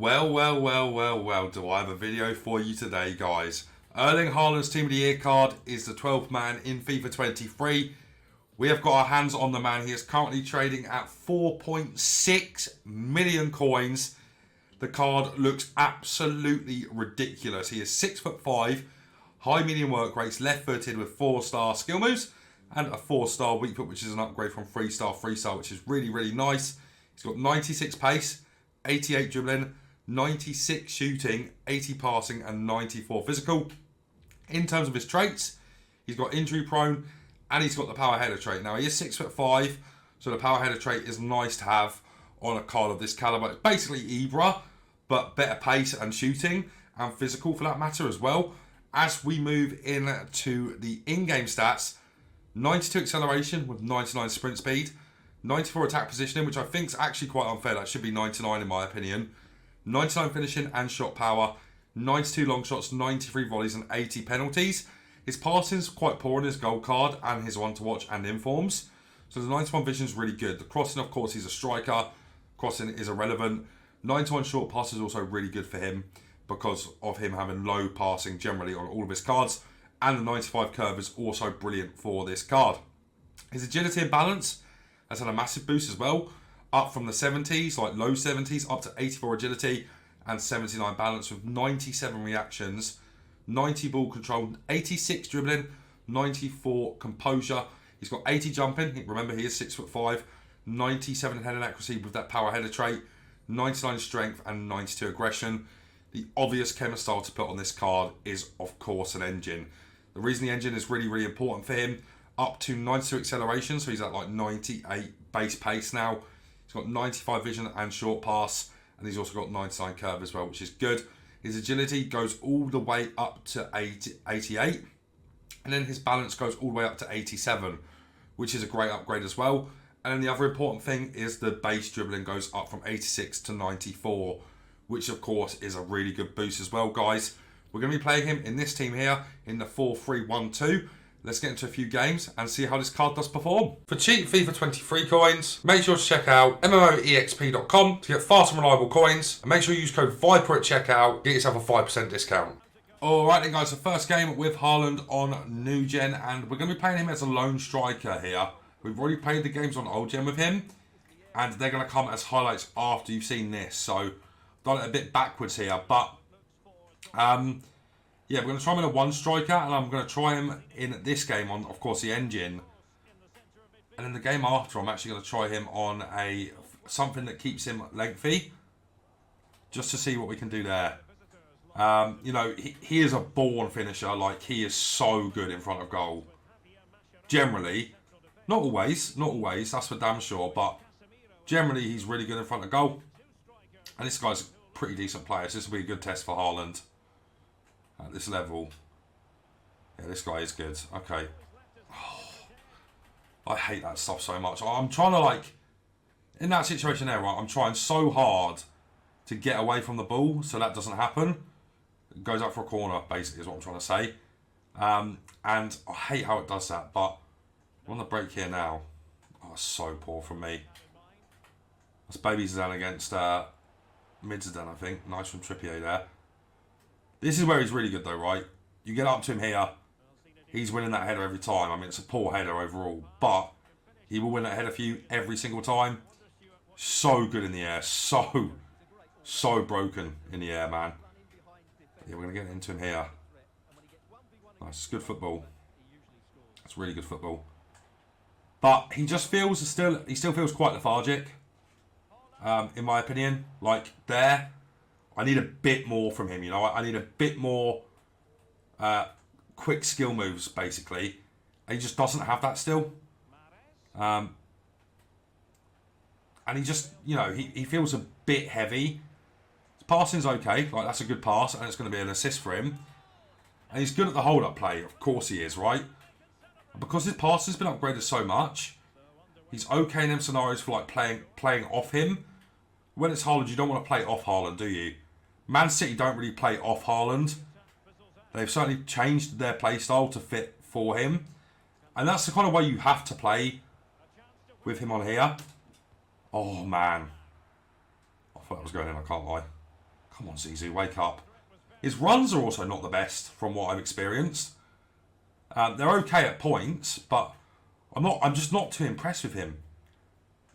Well, do I have a video for you today, guys. Erling Haaland's Team of the Year card is the 12th man in FIFA 23. We have got our hands on the man. He is currently trading at 4.6 million coins. The card looks absolutely ridiculous. He is 6'5", high medium work rates, left-footed with 4-star skill moves and a 4-star weak foot, which is an upgrade from 3-star, which is really nice. He's got 96 pace, 88 dribbling, 96 shooting, 80 passing and 94 physical. In terms of his traits, he's got injury prone and he's got the power header trait. Now he is 6'5", so the power header trait is nice to have on a card of this caliber. It's basically Ibra, but better pace and shooting and physical for that matter as well. As we move into the in-game stats, 92 acceleration with 99 sprint speed, 94 attack positioning, which I think is actually quite unfair. That should be 99 in my opinion. 99 finishing and shot power, 92 long shots, 93 volleys and 80 penalties. His passing is quite poor in his gold card and his one to watch and informs. So the 91 vision is really good. The crossing, of course, he's a striker. Crossing is irrelevant. 91 short pass is also really good for him because of him having low passing generally on all of his cards. And the 95 curve is also brilliant for this card. His agility and balance has had a massive boost as well. Up from the 70s, like low 70s, up to 84 agility and 79 balance with 97 reactions, 90 ball control, 86 dribbling, 94 composure. He's got 80 jumping. Remember, he is 6'5", 97 heading accuracy with that power header trait, 99 strength and 92 aggression. The obvious chemist style to put on this card is, of course, an engine. The reason the engine is really important for him, up to 92 acceleration, so he's at like 98 base pace now. He's got 95 vision and short pass, and he's also got 99 curve as well, which is good. His agility goes all the way up to 88, and then his balance goes all the way up to 87, which is a great upgrade as well. And then the other important thing is the base dribbling goes up from 86 to 94, which of course is a really good boost as well, guys. We're going to be playing him in this team here in the 4-3-1-2. Let's get into a few games and see how this card does perform. For cheap FIFA 23 coins, make sure to check out MMOEXP.com to get fast and reliable coins. And make sure you use code VIPER at checkout, get yourself a 5% discount. Alright then guys, the first game with Haaland on new gen, and we're going to be playing him as a lone striker here. We've already played the games on old gen with him, and they're going to come as highlights after you've seen this. So, I've done it a bit backwards here, but yeah, we're going to try him in a one striker, and I'm going to try him in this game on, of course, the engine. And in the game after, I'm actually going to try him on something that keeps him lengthy, just to see what we can do there. You know, he is a born finisher. Like, he is so good in front of goal. Generally, not always, that's for damn sure, but generally he's really good in front of goal. And this guy's a pretty decent player, so this will be a good test for Haaland. At this level. Yeah, this guy is good. Okay. Oh, I hate that stuff so much. I'm trying to, like, in that situation there, right, I'm trying so hard to get away from the ball so that doesn't happen. It goes out for a corner, basically, is what I'm trying to say. And I hate how it does that, but I'm on the break here now. Oh, so poor from me. That's Baby Zidane against Mid Zidane, I think. Nice from Trippier there. This is where he's really good though, right? You get up to him here, he's winning that header every time. I mean, it's a poor header overall, but he will win that header for you every single time. So good in the air. So broken in the air, man. Yeah, we're going to get into him here. Nice, it's good football. It's really good football. But he just feels he still feels quite lethargic, in my opinion. Like, there. I need a bit more from him, you know. I need a bit more quick skill moves, basically. And he just doesn't have that still. And he just, you know, he feels a bit heavy. His passing's okay. Like, that's a good pass, and it's going to be an assist for him. And he's good at the hold-up play. Of course he is, right? Because his passing's been upgraded so much, he's okay in them scenarios for, like, playing off him. When it's Haaland, you don't want to play off Haaland, do you? Man City don't really play off Haaland. They've certainly changed their play style to fit for him. And that's the kind of way you have to play with him on here. Oh, man. I thought I was going in, I can't lie. Come on, Zizou, wake up. His runs are also not the best from what I've experienced. They're okay at points, but I'm just not too impressed with him.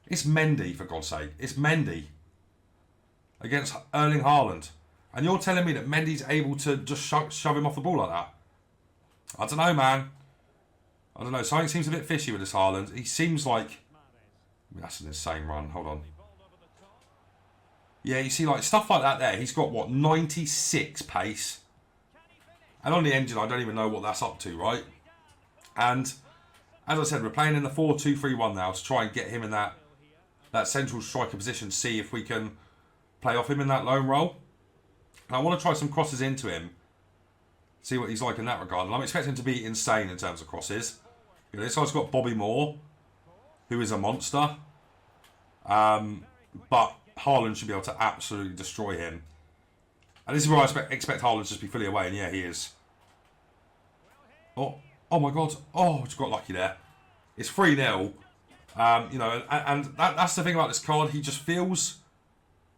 It's Mendy, for God's sake. It's Mendy against Erling Haaland. And you're telling me that Mendy's able to just shove him off the ball like that? I don't know, man. I don't know. Something seems a bit fishy with this Haaland. He seems like... I mean, that's an insane run. Hold on. Yeah, you see, like, stuff like that there. He's got, what, 96 pace. And on the engine, I don't even know what that's up to, right? And, as I said, we're playing in the 4-2-3-1 now to try and get him in that central striker position, see if we can play off him in that lone role. And I want to try some crosses into him, see what he's like in that regard. And I'm expecting him to be insane in terms of crosses. You know, this guy's got Bobby Moore, who is a monster. But Haaland should be able to absolutely destroy him. And this is where I expect Haaland to just be fully away. And yeah, he is. Oh my God. Oh, just got lucky there. It's 3-0. You know, and that's the thing about this card. He just feels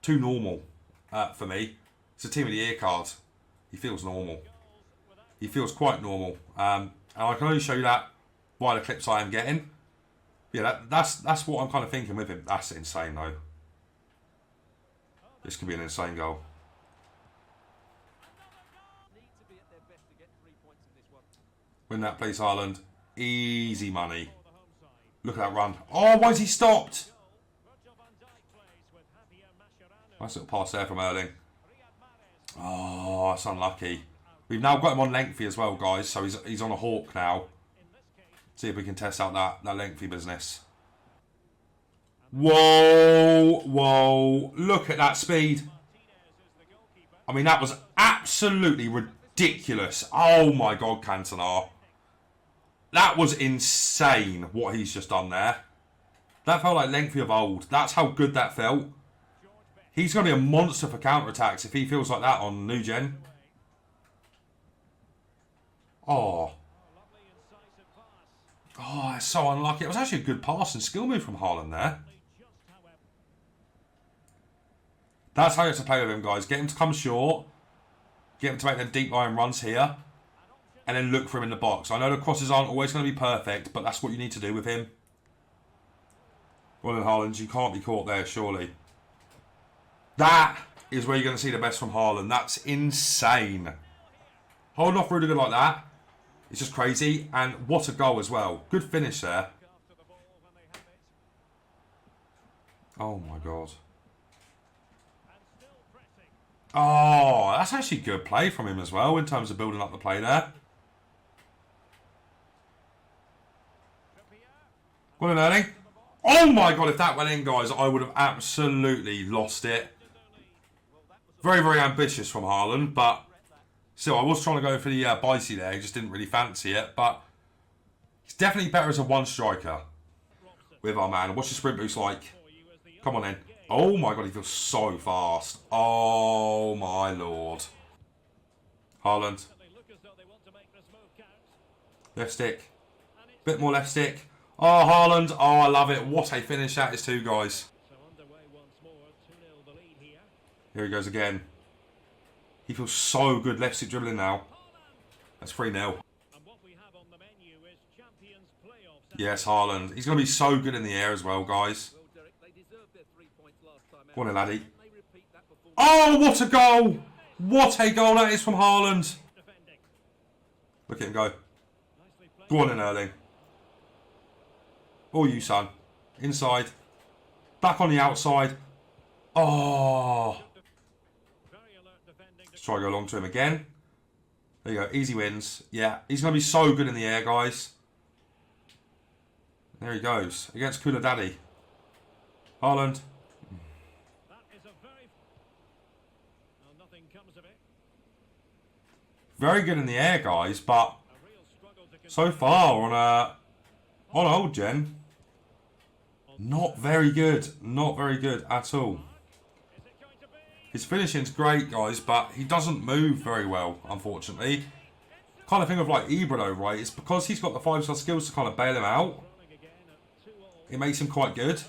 too normal for me. It's a Team of the Year card. He feels normal. He feels quite normal. And I can only show you that by the clips I am getting. Yeah, that's what I'm kind of thinking with him. That's insane, though. This could be an insane goal. Win that, please, Haaland. Easy money. Look at that run. Oh, why is he stopped? Nice little pass there from Erling. Oh, that's unlucky. We've now got him on lengthy as well, guys. So he's on a hawk now. See if we can test out that lengthy business. Whoa, whoa. Look at that speed. I mean, that was absolutely ridiculous. Oh, my God, Cantona. That was insane, what he's just done there. That felt like lengthy of old. That's how good that felt. He's going to be a monster for counter-attacks if he feels like that on new gen. Oh. Oh, it's so unlucky. It was actually a good pass and skill move from Haaland there. That's how you have to play with him, guys. Get him to come short. Get him to make them deep line runs here. And then look for him in the box. I know the crosses aren't always going to be perfect, but that's what you need to do with him. Well then, Haaland, you can't be caught there, surely. That is where you're going to see the best from Haaland. That's insane. Holding off Rudiger like that, it's just crazy. And what a goal as well. Good finish there. Oh my God. Oh, that's actually good play from him as well in terms of building up the play there. Well, Erling. Oh my God, if that went in, guys, I would have absolutely lost it. Very, very ambitious from Haaland, but still, I was trying to go for the Bicey there. He just didn't really fancy it, but he's definitely better as a one striker with our man. What's your sprint boost like? Come on in. Oh my God, he feels so fast. Oh my Lord. Haaland. Left stick. Bit more left stick. Oh, Haaland. Oh, I love it. What a finish that is too, guys. Here he goes again. He feels so good left stick dribbling now. That's 3-0. Yes, Haaland. He's going to be so good in the air as well, guys. Go on in, laddie. Oh, what a goal! What a goal that is from Haaland. Look at him go. Go on in, Erling. Oh, you, son. Inside. Back on the outside. Oh. Let's try to go long to him again. There you go. Easy wins. Yeah, he's going to be so good in the air, guys. There he goes. Against Cooler Daddy. Haaland. Very good in the air, guys, but so far on old gen, not very good. Not very good at all. His finishing's great, guys, but he doesn't move very well, unfortunately. Kind of thing of like Ibra, though, right? It's because he's got the 5-star skills to kind of bail him out. It makes him quite good.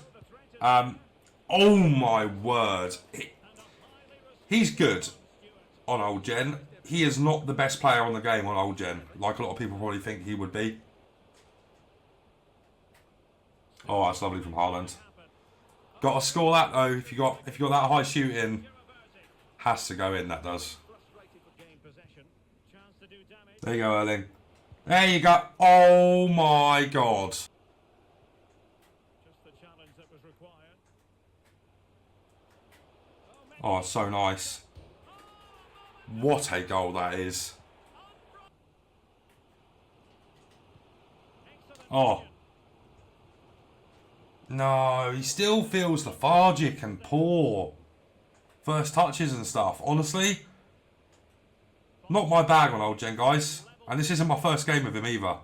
Oh my word. He's good on old gen. He is not the best player on the game on old gen, like a lot of people probably think he would be. Oh, that's lovely from Haaland. Got to score that though. If you got that high shooting, has to go in. That does. There you go, Erling. There you go. Oh my God. Oh, so nice. What a goal that is. Oh. No, he still feels lethargic and poor. First touches and stuff. Honestly, not my bag on old gen, guys. And this isn't my first game with him either.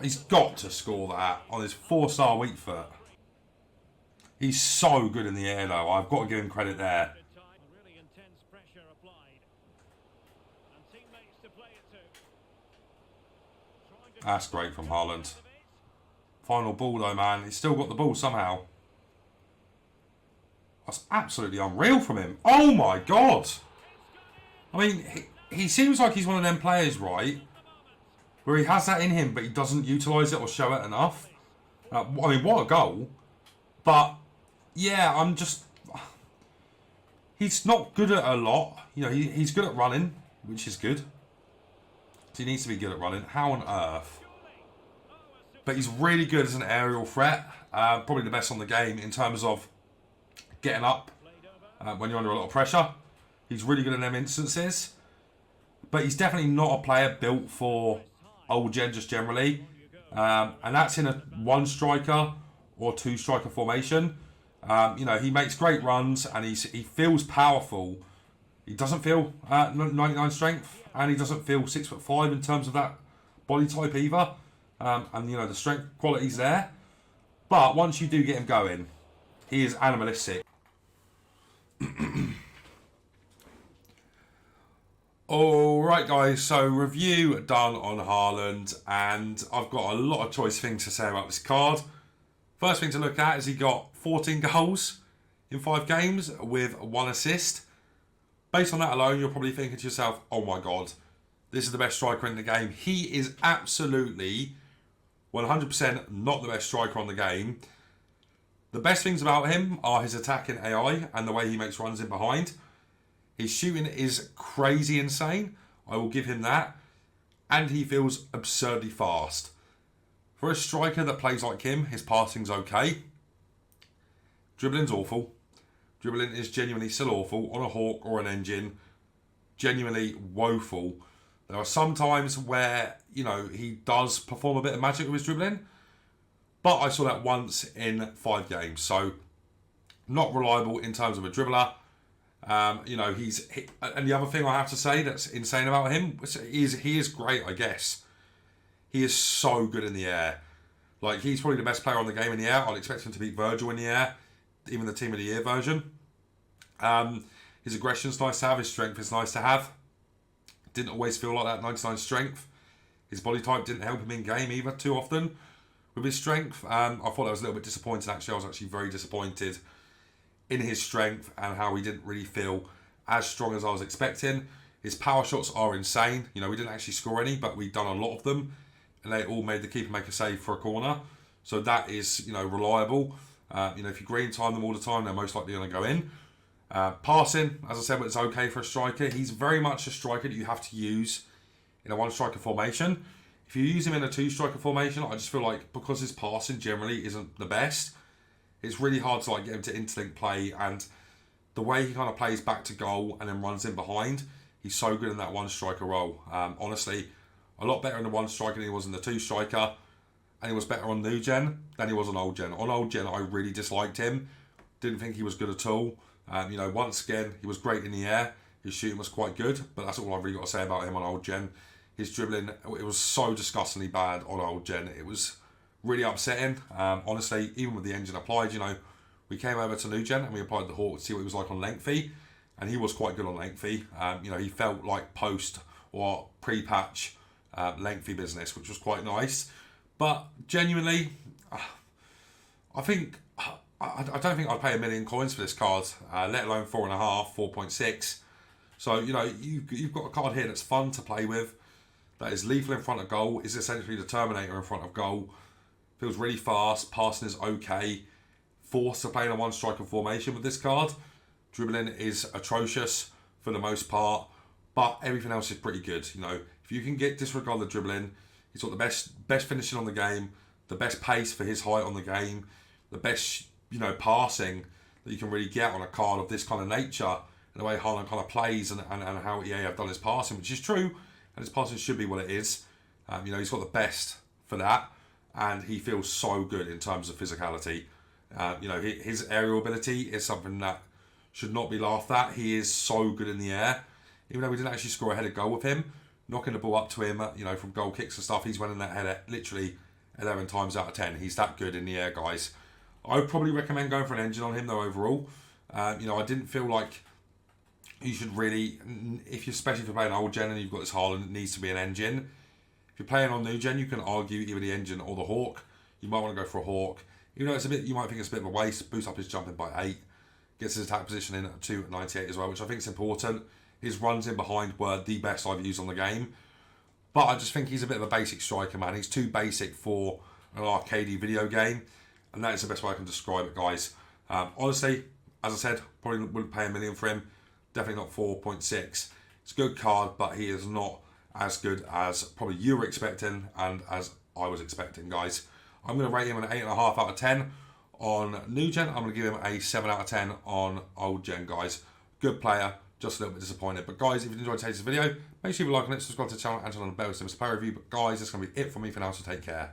He's got to score that on his 4-star weak foot. He's so good in the air though. I've got to give him credit there. That's great from Haaland. Final ball though, man. He's still got the ball somehow. That's absolutely unreal from him. Oh my God. I mean, he seems like he's one of them players, right? Where he has that in him, but he doesn't utilise it or show it enough. I mean, what a goal. But, yeah, I'm just... He's not good at a lot. You know, he's good at running, which is good. So he needs to be good at running. How on earth? But he's really good as an aerial threat. Probably the best on the game in terms of getting up when you're under a lot of pressure. He's really good in them instances. But he's definitely not a player built for old gen just generally. And that's in a 1-striker or 2-striker formation. You know, he makes great runs and he feels powerful. He doesn't feel 99 strength and he doesn't feel 6'5" in terms of that body type either. And, you know, the strength quality's there. But once you do get him going, he is animalistic. Alright guys, so review done on Haaland, and I've got a lot of choice things to say about this card. First thing to look at is he got 14 goals in 5 games with 1 assist. Based on that alone, you're probably thinking to yourself, oh my God, this is the best striker in the game. He is absolutely 100% not the best striker on the game. The best things about him are his attacking AI and the way he makes runs in behind. His shooting is crazy insane. I will give him that. And he feels absurdly fast. For a striker that plays like him, his passing's okay. Dribbling's awful. Dribbling is genuinely still awful. On a Hawk or an Engine, genuinely woeful. There are some times where, you know, he does perform a bit of magic with his dribbling. But I saw that once in 5 games. So, not reliable in terms of a dribbler. You know, and the other thing I have to say that's insane about him is he is great, I guess. He is so good in the air. Like, he's probably the best player on the game in the air. I'd expect him to beat Virgil in the air, even the Team of the Year version. His aggression's nice to have. His strength is nice to have. Didn't always feel like that 99 strength. His body type didn't help him in game either too often with his strength. I thought that was a little bit disappointing, actually. I was actually very disappointed in his strength and how he didn't really feel as strong as I was expecting. His power shots are insane. You know, we didn't actually score any, but we've done a lot of them, and they all made the keeper make a save for a corner. So that is, you know, reliable. You know, if you green time them all the time, they're most likely going to go in. Passing, as I said, it's okay for a striker. He's very much a striker that you have to use in a 1-striker formation. If you use him in a 2-striker formation, I just feel like because his passing generally isn't the best, it's really hard to like get him to interlink play, and the way he kind of plays back to goal and then runs in behind, he's so good in that 1-striker role. Honestly, a lot better in the 1-striker than he was in the 2-striker, and he was better on new gen than he was on old gen. On old gen, I really disliked him. Didn't think he was good at all. You know, once again, he was great in the air. His shooting was quite good, but that's all I've really got to say about him on old gen. His dribbling, it was so disgustingly bad on old gen. It was really upsetting. Honestly, even with the engine applied, you know, we came over to new gen and we applied the Hawk to see what he was like on lengthy, and he was quite good on lengthy. You know, he felt like post or pre-patch lengthy business, which was quite nice. But genuinely, I think I don't think I'd pay 1,000,000 coins for this card, let alone 4.5, 4.6. So you know you've got a card here that's fun to play with, that is lethal in front of goal, is essentially the Terminator in front of goal. Feels really fast, passing is okay. Forced to play in a one striker formation with this card. Dribbling is atrocious for the most part, but everything else is pretty good. You know, if you can disregard the dribbling, he's got the best finishing on the game, the best pace for his height on the game, the best passing that you can really get on a card of this kind of nature, and the way Haaland kind of plays and how EA have done his passing, which is true, and his passing should be what it is. He's got the best for that, and he feels so good in terms of physicality. His aerial ability is something that should not be laughed at. He is so good in the air. Even though we didn't actually score a headed goal with him, knocking the ball up to him, from goal kicks and stuff, he's winning that header literally 11 times out of 10. He's that good in the air, guys. I would probably recommend going for an engine on him, though, overall. I didn't feel like you should really, especially if you're playing old gen and you've got this Haaland, it needs to be an engine. If you're playing on new gen, you can argue either the engine or the Hawk. You might want to go for a Hawk. Even though you might think it's a bit of a waste, boost up his jumping by 8. Gets his attack position in at 2.98 as well, which I think is important. His runs in behind were the best I've used on the game. But I just think he's a bit of a basic striker, man. He's too basic for an arcadey video game. And that is the best way I can describe it, guys. Honestly, as I said, probably wouldn't pay 1,000,000 for him. Definitely not 4.6. It's a good card, but he is not as good as probably you were expecting and as I was expecting, guys. I'm going to rate him an 8.5 out of 10 on new gen. I'm going to give him a 7 out of 10 on old gen, guys. Good player, just a little bit disappointed. But guys, if you enjoyed today's video, make sure you like on it, subscribe to the channel, and turn on the bell to miss a player review. But guys, that's going to be it for me for now, so take care.